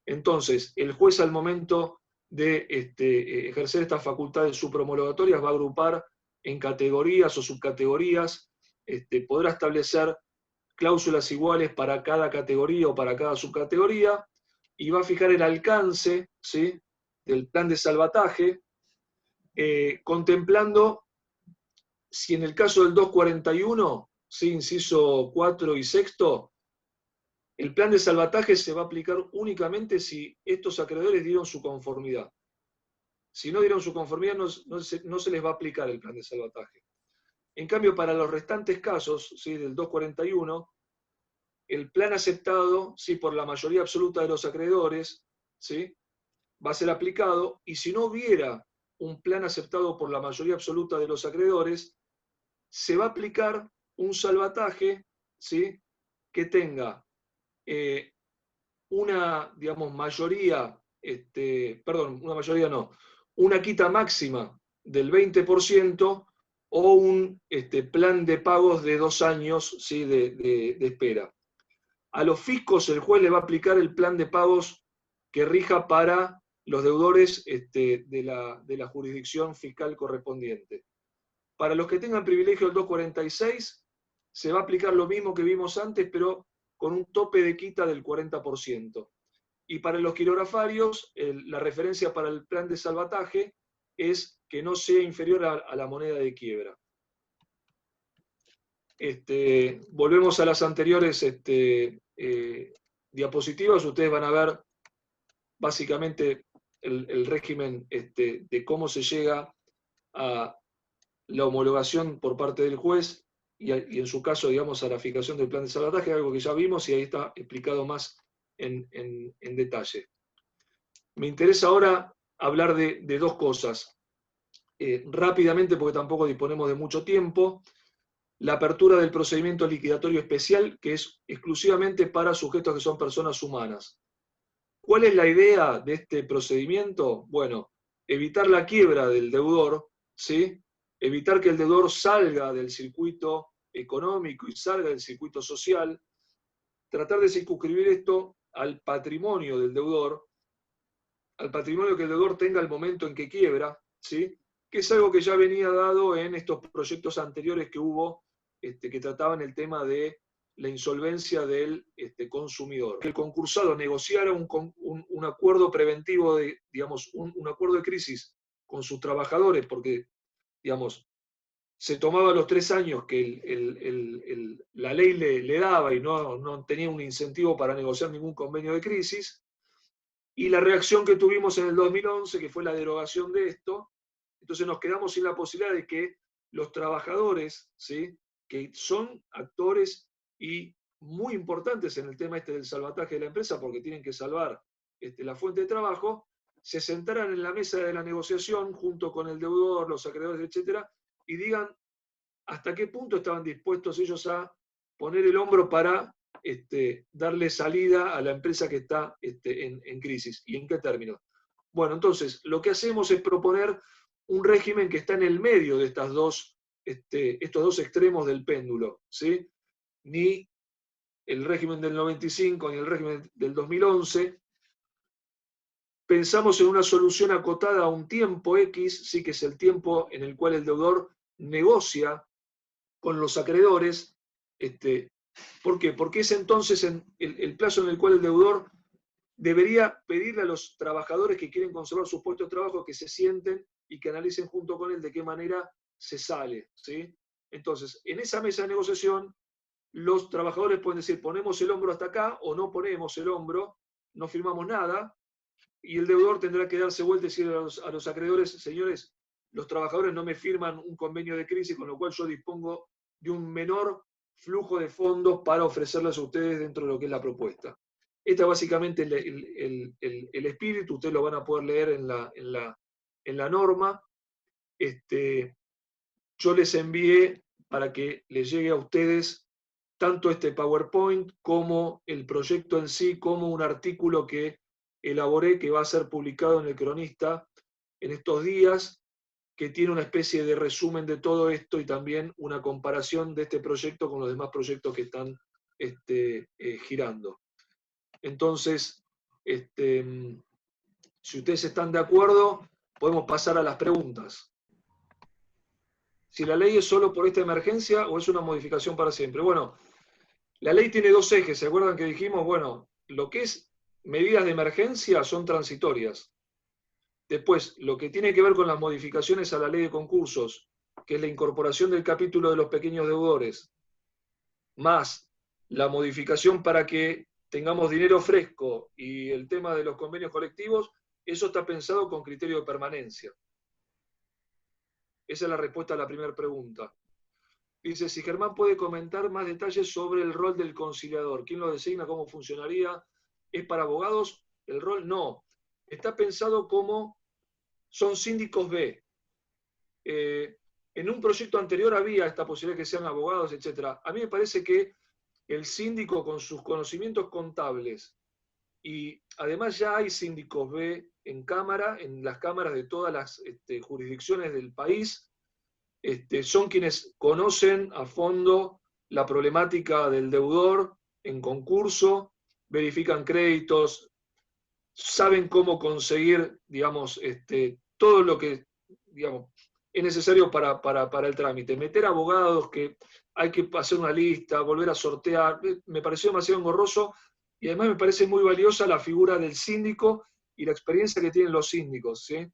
Entonces, el juez al momento de ejercer estas facultades suprahomologatorias va a agrupar en categorías o subcategorías, podrá establecer cláusulas iguales para cada categoría o para cada subcategoría, y va a fijar el alcance, ¿sí?, del plan de salvataje, contemplando si en el caso del 241, ¿sí?, inciso 4 y 6, el plan de salvataje se va a aplicar únicamente si estos acreedores dieron su conformidad. Si no dieron su conformidad, no se les va a aplicar el plan de salvataje. En cambio, para los restantes casos, ¿sí?, del 241, el plan aceptado, ¿sí?, por la mayoría absoluta de los acreedores, ¿sí?, va a ser aplicado, y si no hubiera un plan aceptado por la mayoría absoluta de los acreedores, se va a aplicar un salvataje, ¿sí?, que tenga una, digamos, mayoría, una mayoría no, una quita máxima del 20% o un plan de pagos de 2 años, ¿sí?, de espera. A los fiscos el juez le va a aplicar el plan de pagos que rija para los deudores de la jurisdicción fiscal correspondiente. Para los que tengan privilegio del 246, se va a aplicar lo mismo que vimos antes, pero con un tope de quita del 40%. Y para los quirografarios, la referencia para el plan de salvataje es que no sea inferior a la moneda de quiebra. Volvemos a las anteriores diapositivas. Ustedes van a ver básicamente el régimen de cómo se llega a la homologación por parte del juez y en su caso, digamos, a la fijación del plan de salvataje, algo que ya vimos y ahí está explicado más en detalle. Me interesa ahora hablar de 2 cosas. Rápidamente, porque tampoco disponemos de mucho tiempo, la apertura del procedimiento liquidatorio especial, que es exclusivamente para sujetos que son personas humanas. ¿Cuál es la idea de este procedimiento? Bueno, evitar la quiebra del deudor, ¿sí?, evitar que el deudor salga del circuito económico y salga del circuito social, tratar de circunscribir esto al patrimonio del deudor, al patrimonio que el deudor tenga al momento en que quiebra, ¿sí?, que es algo que ya venía dado en estos proyectos anteriores que hubo, que trataban el tema de la insolvencia del consumidor. Que el concursado negociara un acuerdo preventivo, digamos, un acuerdo de crisis con sus trabajadores, porque, digamos, se tomaba los 3 años que la ley le daba y no tenía un incentivo para negociar ningún convenio de crisis, y la reacción que tuvimos en el 2011, que fue la derogación de esto. Entonces nos quedamos sin la posibilidad de que los trabajadores, ¿sí?, que son actores y muy importantes en el tema del salvataje de la empresa, porque tienen que salvar la fuente de trabajo, se sentaran en la mesa de la negociación junto con el deudor, los acreedores, etcétera, y digan hasta qué punto estaban dispuestos ellos a poner el hombro para darle salida a la empresa que está en crisis. ¿Y en qué términos? Bueno, entonces, lo que hacemos es proponer un régimen que está en el medio de estos dos extremos del péndulo, ¿sí? Ni el régimen del 95 ni el régimen del 2011. Pensamos en una solución acotada a un tiempo X, sí, que es el tiempo en el cual el deudor negocia con los acreedores. ¿Por qué? Porque es entonces el plazo en el cual el deudor debería pedirle a los trabajadores que quieren conservar sus puestos de trabajo que se sienten y que analicen junto con él de qué manera se sale, ¿sí? Entonces, en esa mesa de negociación, los trabajadores pueden decir, ponemos el hombro hasta acá o no ponemos el hombro, no firmamos nada, y el deudor tendrá que darse vuelta y decir a los acreedores, señores, los trabajadores no me firman un convenio de crisis, con lo cual yo dispongo de un menor flujo de fondos para ofrecerles a ustedes dentro de lo que es la propuesta. Este es básicamente el espíritu, ustedes lo van a poder leer en la norma. Yo les envié para que les llegue a ustedes tanto este PowerPoint como el proyecto en sí, como un artículo que elaboré que va a ser publicado en El Cronista en estos días, que tiene una especie de resumen de todo esto y también una comparación de este proyecto con los demás proyectos que están girando. Entonces, si ustedes están de acuerdo, podemos pasar a las preguntas. Si la ley es solo por esta emergencia o es una modificación para siempre. Bueno, la ley tiene dos ejes, ¿se acuerdan que dijimos? Bueno, lo que es medidas de emergencia son transitorias. Después, lo que tiene que ver con las modificaciones a la ley de concursos, que es la incorporación del capítulo de los pequeños deudores, más la modificación para que tengamos dinero fresco y el tema de los convenios colectivos, eso está pensado con criterio de permanencia. Esa es la respuesta a la primera pregunta. Dice, si Germán puede comentar más detalles sobre el rol del conciliador. ¿Quién lo designa? ¿Cómo funcionaría? ¿Es para abogados? ¿El rol? No. Está pensado como son síndicos B. En un proyecto anterior había esta posibilidad de que sean abogados, etc. A mí me parece que el síndico con sus conocimientos contables, y además ya hay síndicos B en cámara, en las cámaras de todas las jurisdicciones del país, son quienes conocen a fondo la problemática del deudor en concurso, verifican créditos, saben cómo conseguir, digamos, todo lo que, digamos, es necesario para el trámite. Meter abogados, que hay que hacer una lista, volver a sortear, me pareció demasiado engorroso y además me parece muy valiosa la figura del síndico y la experiencia que tienen los síndicos, ¿sí?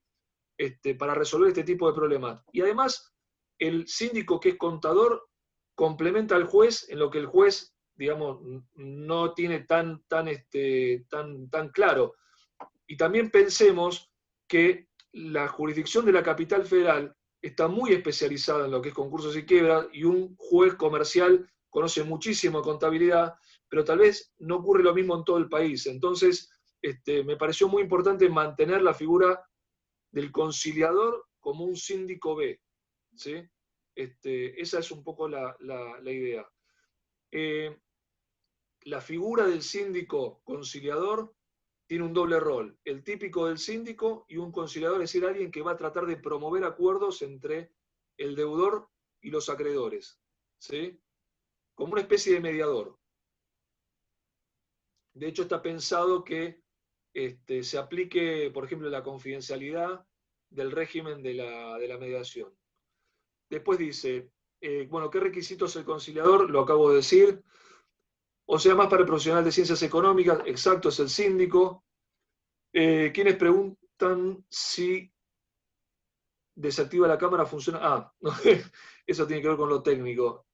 Para resolver este tipo de problemas. Y además, el síndico que es contador complementa al juez en lo que el juez, digamos, no tiene tan claro. Y también pensemos que la jurisdicción de la capital federal está muy especializada en lo que es concursos y quiebras, y un juez comercial conoce muchísimo de contabilidad, pero tal vez no ocurre lo mismo en todo el país. Entonces, me pareció muy importante mantener la figura del conciliador como un síndico B, ¿sí? Esa es un poco la idea. La figura del síndico conciliador tiene un doble rol, el típico del síndico y un conciliador, es decir, alguien que va a tratar de promover acuerdos entre el deudor y los acreedores, ¿sí? Como una especie de mediador. De hecho, está pensado que se aplique, por ejemplo, la confidencialidad del régimen de la mediación. Después dice, bueno, ¿qué requisitos el conciliador? Lo acabo de decir. O sea, más para el profesional de ciencias económicas, exacto, es el síndico. Quienes preguntan si desactiva la cámara, funciona. Ah, no, eso tiene que ver con lo técnico.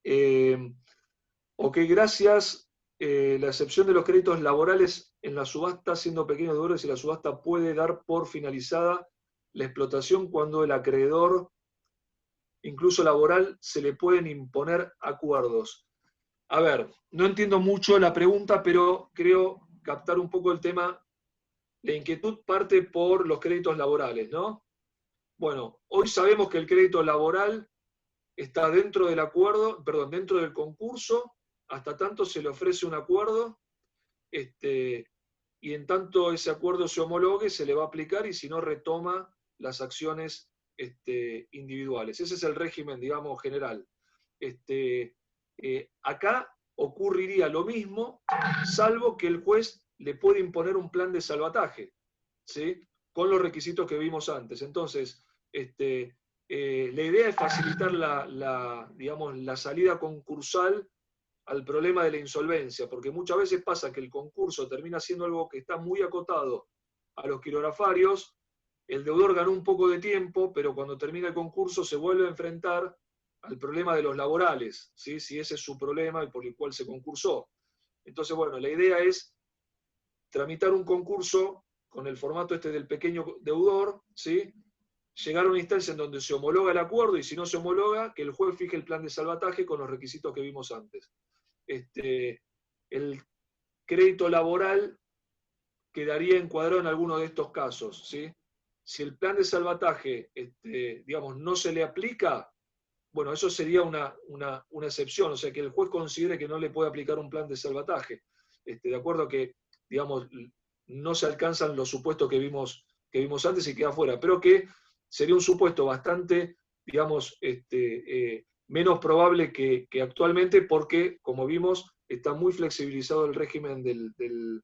Ok, gracias. La excepción de los créditos laborales en la subasta, siendo pequeños deudores, y la subasta puede dar por finalizada la explotación cuando el acreedor, incluso laboral, se le pueden imponer acuerdos. A ver, no entiendo mucho la pregunta, pero creo captar un poco el tema. La inquietud parte por los créditos laborales, ¿no? Bueno, hoy sabemos que el crédito laboral está dentro del acuerdo, perdón, dentro del concurso, hasta tanto se le ofrece un acuerdo, y en tanto ese acuerdo se homologue, se le va a aplicar y si no retoma las acciones individuales. Ese es el régimen, digamos, general. Acá ocurriría lo mismo, salvo que el juez le puede imponer un plan de salvataje, ¿sí? Con los requisitos que vimos antes. Entonces, la idea es facilitar digamos, la salida concursal al problema de la insolvencia, porque muchas veces pasa que el concurso termina siendo algo que está muy acotado a los quirografarios, el deudor ganó un poco de tiempo, pero cuando termina el concurso se vuelve a enfrentar al problema de los laborales, ¿sí? Si ese es su problema y por el cual se concursó. Entonces, bueno, la idea es tramitar un concurso con el formato del pequeño deudor, ¿sí? Llegar a una instancia en donde se homologa el acuerdo y si no se homologa, que el juez fije el plan de salvataje con los requisitos que vimos antes. El crédito laboral quedaría encuadrado en alguno de estos casos, ¿sí? Si el plan de salvataje, digamos, no se le aplica, bueno, eso sería una excepción, o sea, que el juez considere que no le puede aplicar un plan de salvataje, de acuerdo a que, digamos, no se alcanzan los supuestos que vimos antes y queda fuera, pero que sería un supuesto bastante, digamos, menos probable que actualmente, porque, como vimos, está muy flexibilizado el régimen del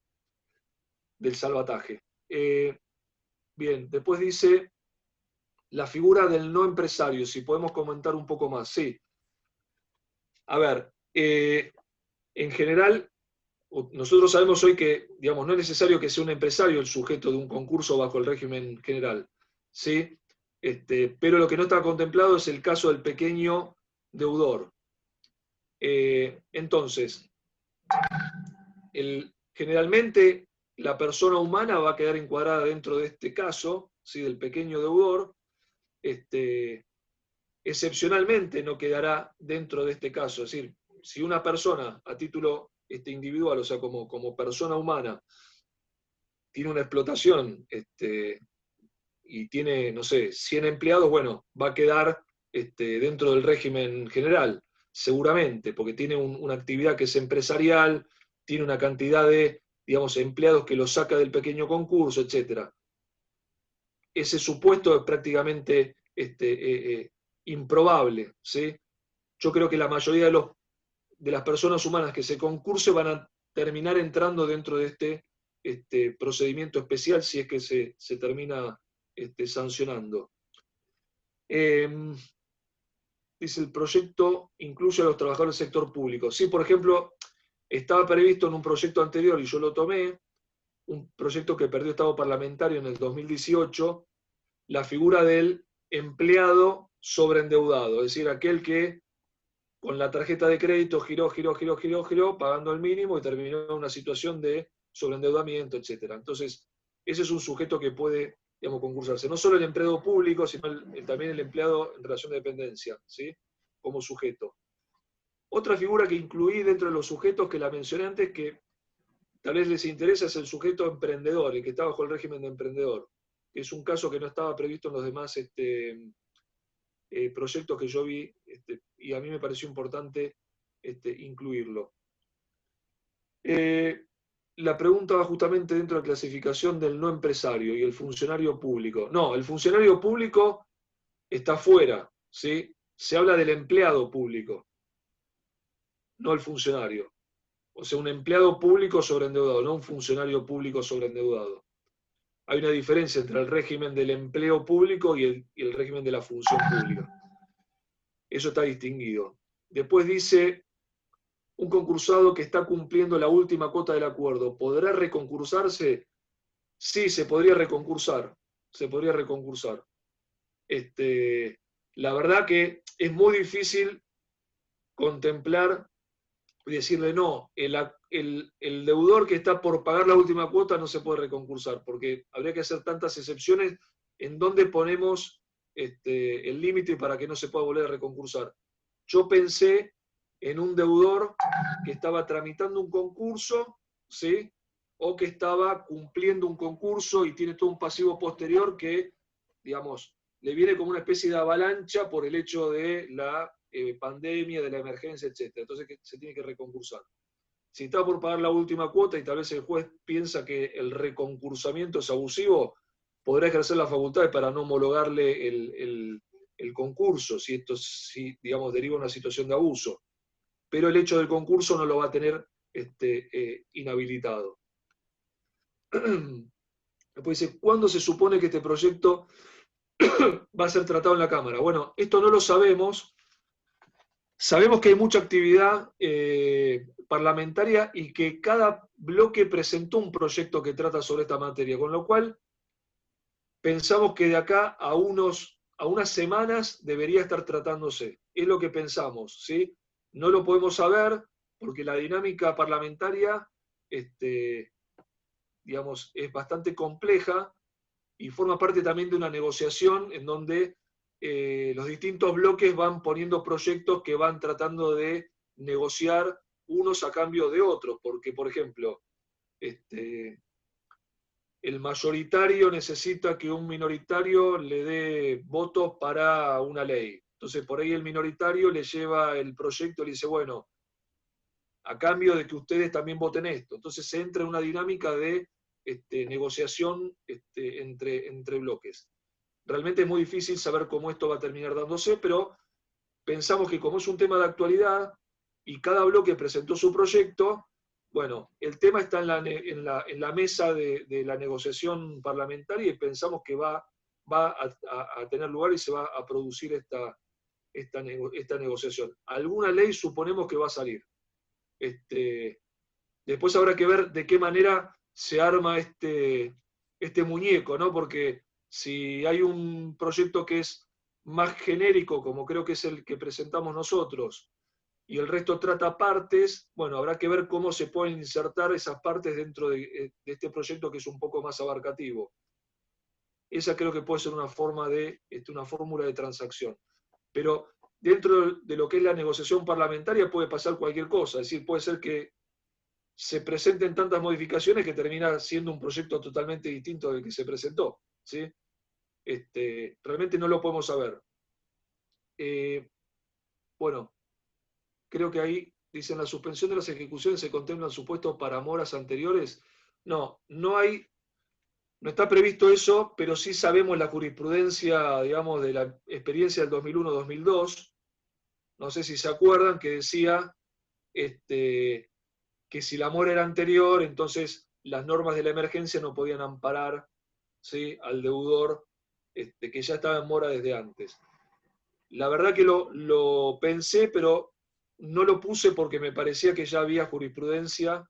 salvataje. Bien, después dice la figura del no empresario, si podemos comentar un poco más. Sí. A ver, en general, nosotros sabemos hoy que, digamos, no es necesario que sea un empresario el sujeto de un concurso bajo el régimen general, ¿sí? Pero lo que no está contemplado es el caso del pequeño deudor. Entonces, generalmente la persona humana va a quedar encuadrada dentro de este caso, ¿sí? Del pequeño deudor. Excepcionalmente no quedará dentro de este caso. Es decir, si una persona a título individual, o sea, como persona humana, tiene una explotación y tiene, no sé, 100 empleados, bueno, va a quedar dentro del régimen general, seguramente, porque tiene una actividad que es empresarial, tiene una cantidad de, digamos, empleados que lo saca del pequeño concurso, etc. Ese supuesto es prácticamente improbable, ¿sí? Yo creo que la mayoría de las personas humanas que se concursen van a terminar entrando dentro de este procedimiento especial si es que se termina sancionando. Dice, el proyecto incluye a los trabajadores del sector público. Sí, por ejemplo, estaba previsto en un proyecto anterior, y yo lo tomé, un proyecto que perdió estado parlamentario en el 2018, la figura del empleado sobreendeudado, es decir, aquel que con la tarjeta de crédito giró, pagando el mínimo y terminó en una situación de sobreendeudamiento, etc. Entonces, ese es un sujeto que puede, digamos, concursarse. No solo el empleado público, sino también el empleado en relación de dependencia, ¿sí? Como sujeto. Otra figura que incluí dentro de los sujetos que la mencioné antes, que tal vez les interesa, es el sujeto emprendedor, el que está bajo el régimen de emprendedor, que es un caso que no estaba previsto en los demás proyectos que yo vi, y a mí me pareció importante incluirlo. La pregunta va justamente dentro de la clasificación del no empresario y el funcionario público. No, el funcionario público está fuera, ¿sí? Se habla del empleado público, no el funcionario. O sea, un empleado público sobreendeudado, no un funcionario público sobreendeudado. Hay una diferencia entre el régimen del empleo público y el régimen de la función pública. Eso está distinguido. Después dice, un concursado que está cumpliendo la última cuota del acuerdo, ¿podrá reconcursarse? Sí, se podría reconcursar. Se podría reconcursar. La verdad que es muy difícil contemplar y decirle no, el deudor que está por pagar la última cuota no se puede reconcursar, porque habría que hacer tantas excepciones en donde ponemos el límite para que no se pueda volver a reconcursar. Yo pensé en un deudor que estaba tramitando un concurso, ¿sí? O que estaba cumpliendo un concurso y tiene todo un pasivo posterior que, digamos, le viene como una especie de avalancha por el hecho de la pandemia, de la emergencia, etc. Entonces se tiene que reconcursar. Si está por pagar la última cuota y tal vez el juez piensa que el reconcursamiento es abusivo, podrá ejercer las facultades para no homologarle el concurso, si esto digamos, deriva una situación de abuso. Pero el hecho del concurso no lo va a tener inhabilitado. Después dice, ¿cuándo se supone que este proyecto va a ser tratado en la Cámara? Bueno, esto no lo sabemos. Sabemos que hay mucha actividad parlamentaria y que cada bloque presentó un proyecto que trata sobre esta materia, con lo cual pensamos que de acá a unas semanas debería estar tratándose. Es lo que pensamos, ¿sí? No lo podemos saber porque la dinámica parlamentaria, digamos, es bastante compleja y forma parte también de una negociación en donde los distintos bloques van poniendo proyectos que van tratando de negociar unos a cambio de otros, porque, por ejemplo, el mayoritario necesita que un minoritario le dé votos para una ley. Entonces, por ahí el minoritario le lleva el proyecto y le dice, bueno, a cambio de que ustedes también voten esto. Entonces se entra en una dinámica de negociación entre bloques. Realmente es muy difícil saber cómo esto va a terminar dándose, pero pensamos que como es un tema de actualidad y cada bloque presentó su proyecto, bueno, el tema está en la mesa de la negociación parlamentaria y pensamos que va a tener lugar y se va a producir esta negociación. Alguna ley suponemos que va a salir. Después habrá que ver de qué manera se arma este muñeco, ¿no? Porque si hay un proyecto que es más genérico, como creo que es el que presentamos nosotros, y el resto trata partes, bueno, habrá que ver cómo se pueden insertar esas partes dentro de este proyecto que es un poco más abarcativo. Esa creo que puede ser una forma una fórmula de transacción. Pero dentro de lo que es la negociación parlamentaria puede pasar cualquier cosa, es decir, puede ser que se presenten tantas modificaciones que termina siendo un proyecto totalmente distinto del que se presentó, ¿sí? Realmente no lo podemos saber. Bueno, creo que ahí dicen la suspensión de las ejecuciones se contemplan supuestos para moras anteriores. No, no está previsto eso, pero sí sabemos la jurisprudencia, digamos, de la experiencia del 2001-2002. No sé si se acuerdan que decía que si la mora era anterior, entonces las normas de la emergencia no podían amparar, ¿sí?, al deudor que ya estaba en mora desde antes. La verdad que lo pensé, pero no lo puse porque me parecía que ya había jurisprudencia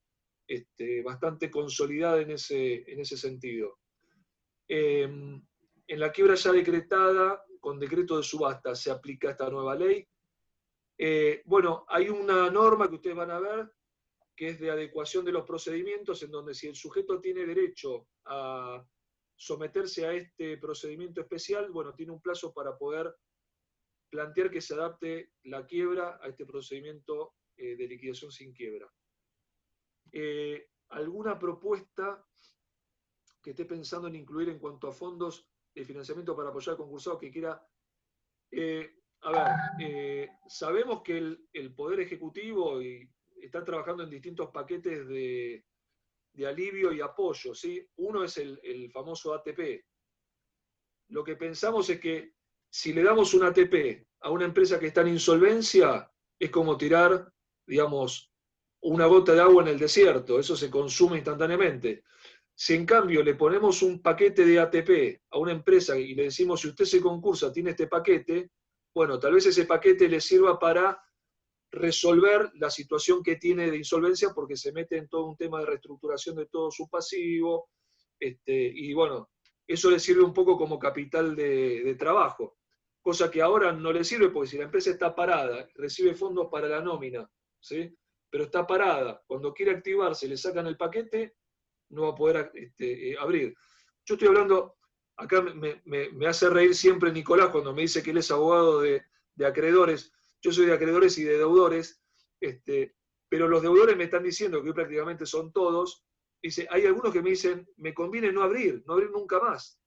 bastante consolidada en ese sentido. En la quiebra ya decretada, con decreto de subasta, se aplica esta nueva ley. Bueno, hay una norma que ustedes van a ver, que es de adecuación de los procedimientos, en donde si el sujeto tiene derecho a someterse a este procedimiento especial, bueno, tiene un plazo para poder plantear que se adapte la quiebra a este procedimiento de liquidación sin quiebra. ¿Alguna propuesta que esté pensando en incluir en cuanto a fondos de financiamiento para apoyar al concursado que quiera? Sabemos que el Poder Ejecutivo está trabajando en distintos paquetes de alivio y apoyo, ¿sí? Uno es el famoso ATP. Lo que pensamos es que si le damos un ATP a una empresa que está en insolvencia, es como tirar, digamos, una gota de agua en el desierto, eso se consume instantáneamente. Si en cambio le ponemos un paquete de ATP a una empresa y le decimos, si usted se concursa, tiene este paquete, bueno, tal vez ese paquete le sirva para resolver la situación que tiene de insolvencia porque se mete en todo un tema de reestructuración de todo su pasivo, y bueno, eso le sirve un poco como capital de trabajo, cosa que ahora no le sirve porque si la empresa está parada, recibe fondos para la nómina, ¿sí?, pero está parada, cuando quiere activarse le sacan el paquete, no va a poder abrir. Yo estoy hablando, acá me hace reír siempre Nicolás cuando me dice que él es abogado de acreedores. Yo soy de acreedores y de deudores, pero los deudores me están diciendo que hoy prácticamente son todos. Dice, hay algunos que me dicen, me conviene no abrir nunca más.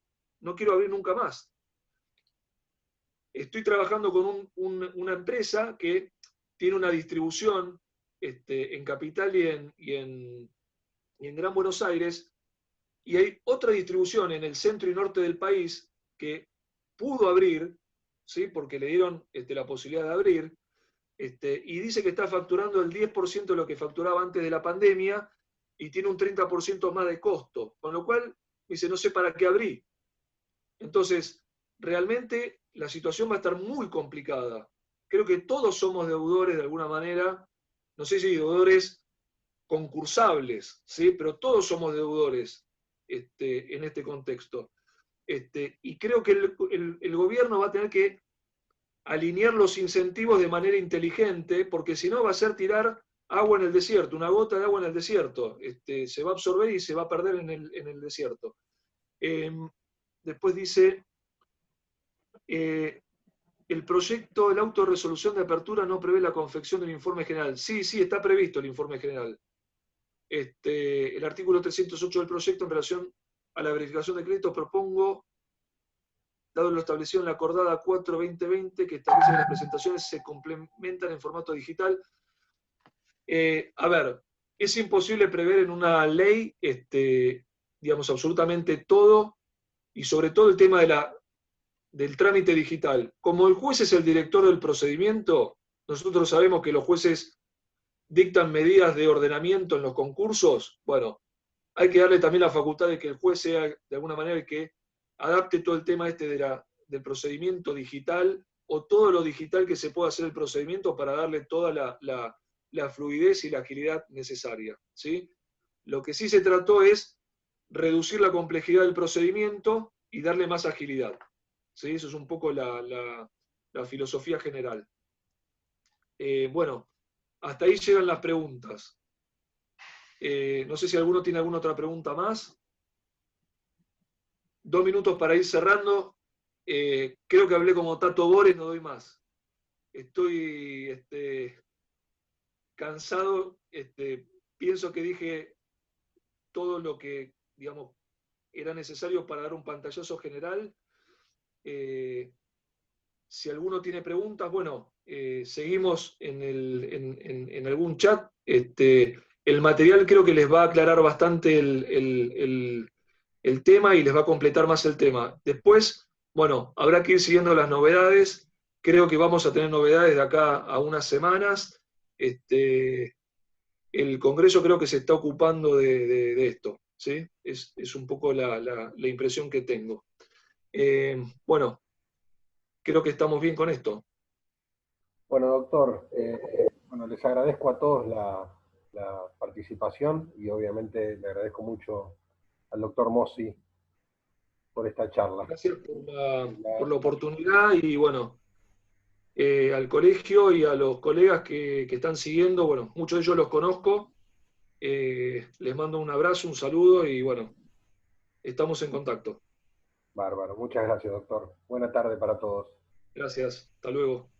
No quiero abrir nunca más. Estoy trabajando con una empresa que tiene una distribución en Capital y en Gran Buenos Aires, y hay otra distribución en el centro y norte del país que pudo abrir, ¿sí?, porque le dieron la posibilidad de abrir, y dice que está facturando el 10% de lo que facturaba antes de la pandemia y tiene un 30% más de costo, con lo cual dice, no sé para qué abrí. Entonces, realmente la situación va a estar muy complicada. Creo que todos somos deudores de alguna manera, no sé si deudores concursables, ¿sí?, pero todos somos deudores en este contexto. Y creo que el gobierno va a tener que alinear los incentivos de manera inteligente, porque si no va a ser tirar agua en el desierto, una gota de agua en el desierto. Se va a absorber y se va a perder en el desierto. Después dice, el proyecto de la autorresolución de apertura no prevé la confección del informe general. Sí, está previsto el informe general. El artículo 308 del proyecto en relación a la verificación de créditos propongo dado lo establecido en la acordada 4-2020, que establece que las presentaciones se complementan en formato digital. A ver, es imposible prever en una ley, digamos, absolutamente todo, y sobre todo el tema del trámite digital. Como el juez es el director del procedimiento, nosotros sabemos que los jueces dictan medidas de ordenamiento en los concursos. Bueno, hay que darle también la facultad de que el juez sea de alguna manera el que adapte todo el tema del procedimiento digital, o todo lo digital que se pueda hacer el procedimiento, para darle toda la fluidez y la agilidad necesaria, ¿sí? Lo que sí se trató es reducir la complejidad del procedimiento y darle más agilidad, ¿sí? Eso es un poco la filosofía general. Bueno, hasta ahí llegan las preguntas. No sé si alguno tiene alguna otra pregunta más. 2 minutos para ir cerrando. Creo que hablé como Tato Bores, no doy más. Estoy cansado. Pienso que dije todo lo que, digamos, era necesario para dar un pantallazo general. Si alguno tiene preguntas, bueno, seguimos en algún chat. El material creo que les va a aclarar bastante el tema y les va a completar más el tema. Después, bueno, habrá que ir siguiendo las novedades. Creo que vamos a tener novedades de acá a unas semanas. El Congreso creo que se está ocupando de esto, ¿sí? Es un poco la impresión que tengo. Bueno, creo que estamos bien con esto. Bueno, doctor, bueno, les agradezco a todos la participación y obviamente le agradezco mucho al doctor Mossi por esta charla. Gracias por la oportunidad y bueno, al colegio y a los colegas que están siguiendo, bueno, muchos de ellos los conozco. Les mando un abrazo, un saludo y bueno, estamos en contacto. Bárbaro, muchas gracias, doctor. Buena tarde para todos. Gracias, hasta luego.